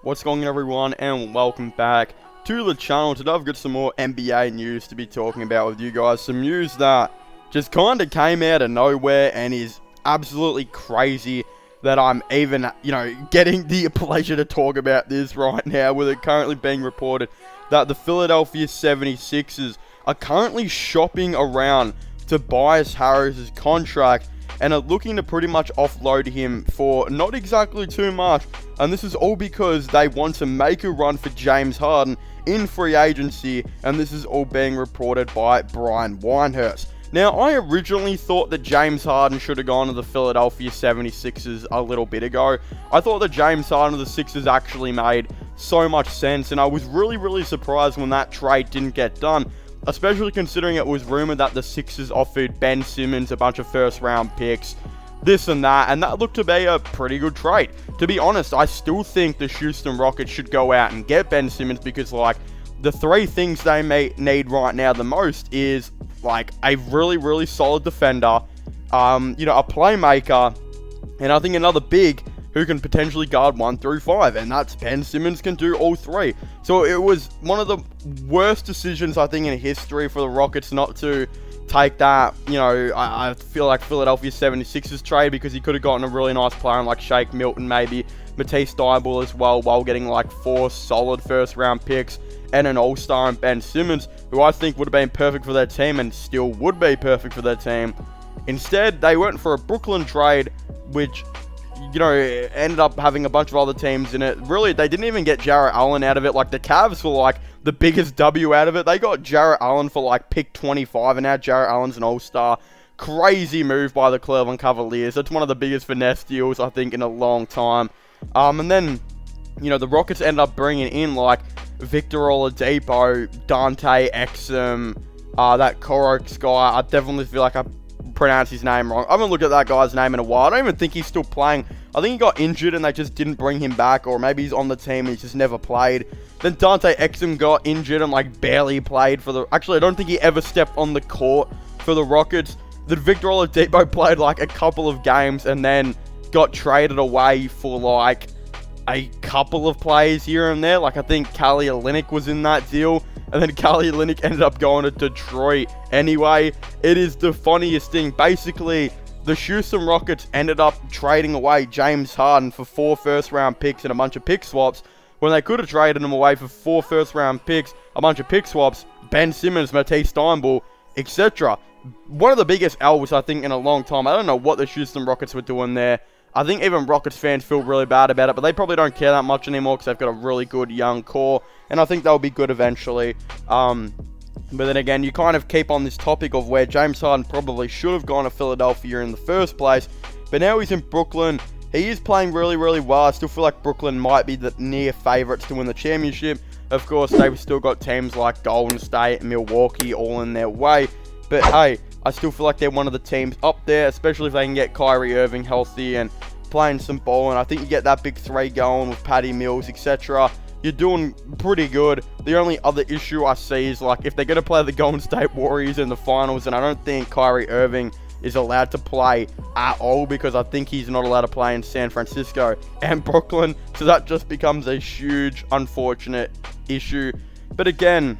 What's going on, everyone, and welcome back to the channel. Today I've got some more NBA news to be talking about with you guys. Some news that just kind of came out of nowhere and is absolutely crazy that I'm even, getting the pleasure to talk about this right now, with it currently being reported that the Philadelphia 76ers are currently shopping around Tobias Harris's contract and are looking to pretty much offload him for not exactly too much. And this is all because they want to make a run for James Harden in free agency, and this is all being reported by Brian Windhurst. Now, I originally thought that James Harden should have gone to the Philadelphia 76ers a little bit ago. I thought that James Harden of the Sixers actually made so much sense, and I was really surprised when that trade didn't get done, especially considering it was rumored that the Sixers offered Ben Simmons a bunch of first-round picks, this and that looked to be a pretty good trade. To be honest, I still think the Houston Rockets should go out and get Ben Simmons because, the three things they may need right now the most is, a really solid defender, a playmaker, and I think another big who can potentially guard 1 through 5, and that's Ben Simmons can do all three. So it was one of the worst decisions, I think, in history for the Rockets not to take that. I feel like Philadelphia 76ers trade, because he could have gotten a really nice player like Shake Milton, maybe Matisse Thybulle as well, while getting 4 solid first-round picks and an all-star in Ben Simmons, who I think would have been perfect for their team and still would be perfect for their team. Instead, they went for a Brooklyn trade, which ended up having a bunch of other teams in it. Really, they didn't even get Jarrett Allen out of it. The Cavs were the biggest W out of it. They got Jarrett Allen for pick 25, and now Jarrett Allen's an all-star. Crazy move by the Cleveland Cavaliers. It's one of the biggest finesse deals, I think, in a long time. And then, the Rockets ended up bringing in Victor Oladipo, Dante Exum, that Koroks guy. I definitely feel like I pronounce his name wrong. I haven't looked at that guy's name in a while. I don't even think he's still playing. I think he got injured and they just didn't bring him back, or maybe he's on the team and he's just never played. Then Dante Exum got injured and barely played for the... Actually, I don't think he ever stepped on the court for the Rockets. Then Victor Oladipo played a couple of games and then got traded away for a couple of players here and there. I think Kelly Olynyk was in that deal, and then Kelly Olynyk ended up going to Detroit anyway. It is the funniest thing. Basically, the Houston Rockets ended up trading away James Harden for 4 first-round picks and a bunch of pick swaps, when they could have traded him away for 4 first-round picks, a bunch of pick swaps, Ben Simmons, Matisse Thybulle, etc. One of the biggest L's, I think, in a long time. I don't know what the Houston Rockets were doing there. I think even Rockets fans feel really bad about it, but they probably don't care that much anymore because they've got a really good young core, and I think they'll be good eventually. But then again, you kind of keep on this topic of where James Harden probably should have gone to Philadelphia in the first place, but now he's in Brooklyn. He is playing really well. I still feel like Brooklyn might be the near favourites to win the championship. Of course, they've still got teams like Golden State and Milwaukee all in their way, but hey, I still feel like they're one of the teams up there, especially if they can get Kyrie Irving healthy and playing some ball. And I think you get that big 3 going with Patty Mills, etc. You're doing pretty good. The only other issue I see is if they're going to play the Golden State Warriors in the finals, and I don't think Kyrie Irving is allowed to play at all, because I think he's not allowed to play in San Francisco and Brooklyn. So that just becomes a huge, unfortunate issue. But again,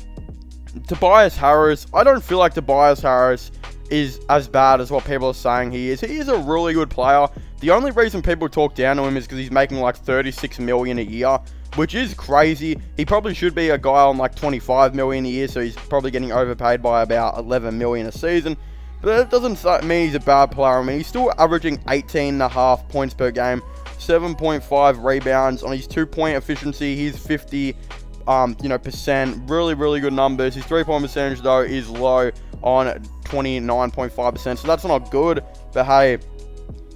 Tobias Harris, I don't feel like Tobias Harris is as bad as what people are saying he is. He is a really good player. The only reason people talk down to him is because he's making $36 million a year, which is crazy. He probably should be a guy on $25 million a year, so he's probably getting overpaid by about $11 million a season. But that doesn't mean he's a bad player. I mean, he's still averaging 18.5 points per game, 7.5 rebounds. On his 2-point efficiency, he's 50 percent. Really good numbers. His 3-point percentage, though, is low on 29.5%, so that's not good. But hey,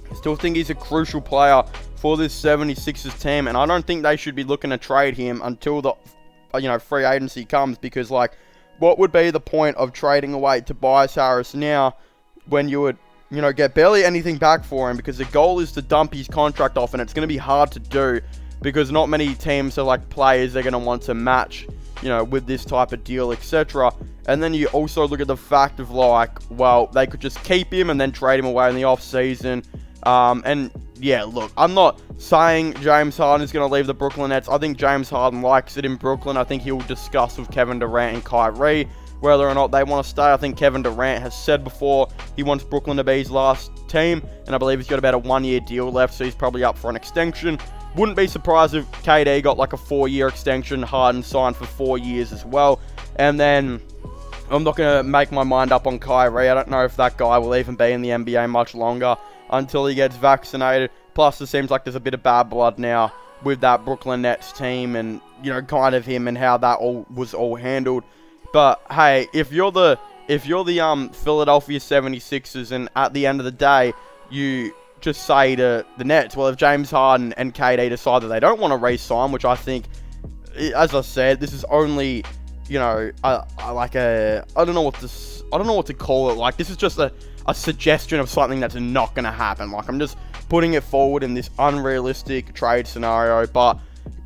I still think he's a crucial player for this 76ers team, and I don't think they should be looking to trade him until the free agency comes, because what would be the point of trading away Tobias Harris now when you would get barely anything back for him, because the goal is to dump his contract off, and it's going to be hard to do because not many teams are players they're going to want to match with this type of deal, etc. And then you also look at the fact of they could just keep him and then trade him away in the off season. And yeah, look, I'm not saying James Harden is going to leave the Brooklyn Nets. I think James Harden likes it in Brooklyn. I think he'll discuss with Kevin Durant and Kyrie whether or not they want to stay. I think Kevin Durant has said before he wants Brooklyn to be his last team, and I believe he's got about a 1-year deal left, so he's probably up for an extension. Wouldn't be surprised if KD got like a 4-year extension, Harden signed for 4 years as well. And then I'm not going to make my mind up on Kyrie. I don't know if that guy will even be in the NBA much longer until he gets vaccinated. Plus, it seems like there's a bit of bad blood now with that Brooklyn Nets team and, you know, kind of him and how that all was handled. But, hey, if you're the Philadelphia 76ers and at the end of the day, you just say to the Nets, well, if James Harden and KD decide that they don't want to re-sign, which I think, as I said, this is only, you know, I don't know what to call it. Like, this is just a suggestion of something that's not going to happen. Like, I'm just putting it forward in this unrealistic trade scenario. But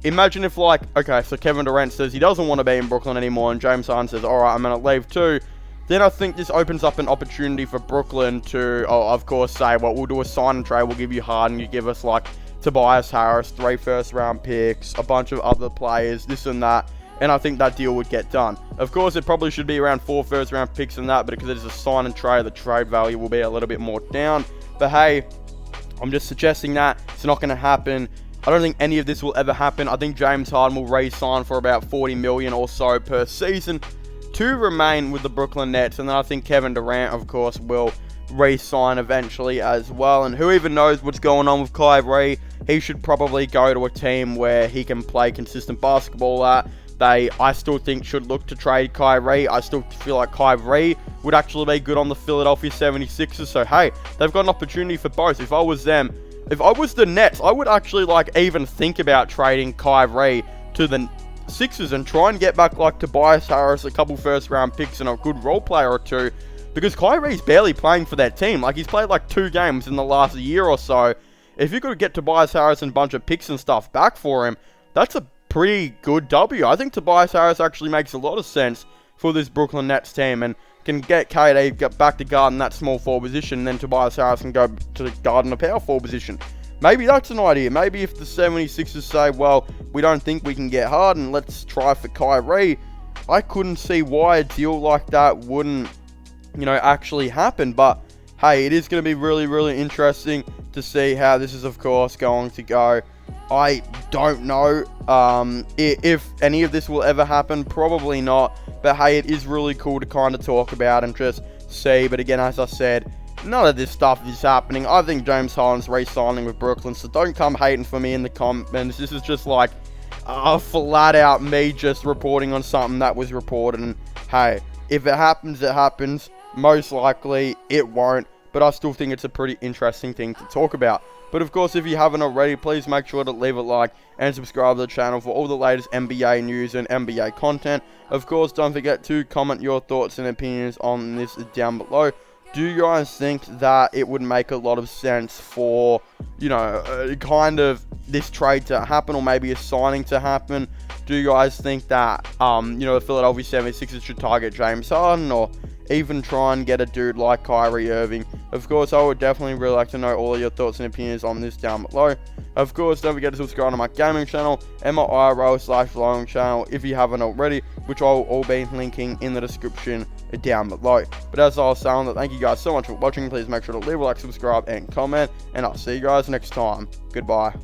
imagine if, like, okay, so Kevin Durant says he doesn't want to be in Brooklyn anymore, and James Harden says, all right, I'm going to leave too. Then I think this opens up an opportunity for Brooklyn to, of course, say, well, we'll do a sign and trade. We'll give you Harden. You give us, like, Tobias Harris, 3 first-round picks, a bunch of other players, this and that. And I think that deal would get done. Of course, it probably should be around 4 first-round picks and that, but because it is a sign and trade, the trade value will be a little bit more down. But hey, I'm just suggesting that it's not going to happen. I don't think any of this will ever happen. I think James Harden will re-sign for about $40 million or so per season to remain with the Brooklyn Nets. And then I think Kevin Durant, of course, will re-sign eventually as well. And who even knows what's going on with Kyrie? He should probably go to a team where he can play consistent basketball at. I still think, should look to trade Kyrie. I still feel like Kyrie would actually be good on the Philadelphia 76ers. So, hey, they've got an opportunity for both. If I was them, if I was the Nets, I would actually, like, even think about trading Kyrie to the Sixers and try and get back, like, Tobias Harris, a couple first-round picks, and a good role player or two. Because Kyrie's barely playing for that team. Like, he's played, like, 2 games in the last year or so. If you could get Tobias Harris and a bunch of picks and stuff back for him, that's a pretty good W. I think Tobias Harris actually makes a lot of sense for this Brooklyn Nets team and can get KD back to guard in that small forward position, and then Tobias Harris can go to guard in a power forward position. Maybe that's an idea. Maybe if the 76ers say, well, we don't think we can get Harden, let's try for Kyrie. I couldn't see why a deal like that wouldn't, you know, actually happen. But hey, it is going to be really, really interesting to see how this is, of course, going to go. I don't know if any of this will ever happen. Probably not. But hey, it is really cool to kind of talk about and just see. But again, as I said, none of this stuff is happening. I think James Harden's re-signing with Brooklyn, so don't come hating for me in the comments. This is just like flat out me just reporting on something that was reported. And hey, if it happens, it happens. Most likely, it won't. But I still think it's a pretty interesting thing to talk about. But of course, if you haven't already, please make sure to leave a like and subscribe to the channel for all the latest NBA news and NBA content. Of course, don't forget to comment your thoughts and opinions on this down below. Do you guys think that it would make a lot of sense for, you know, kind of this trade to happen, or maybe a signing to happen? Do you guys think that, you know, the Philadelphia 76ers should target James Harden, or even try and get a dude like Kyrie Irving? Of course, I would definitely really like to know all of your thoughts and opinions on this down below. Of course, don't forget to subscribe to my gaming channel and my IRL/vlogging channel if you haven't already, which I'll all be linking in the description down below. But as I was saying, thank you guys so much for watching. Please make sure to leave a like, subscribe, and comment, and I'll see you guys next time. Goodbye.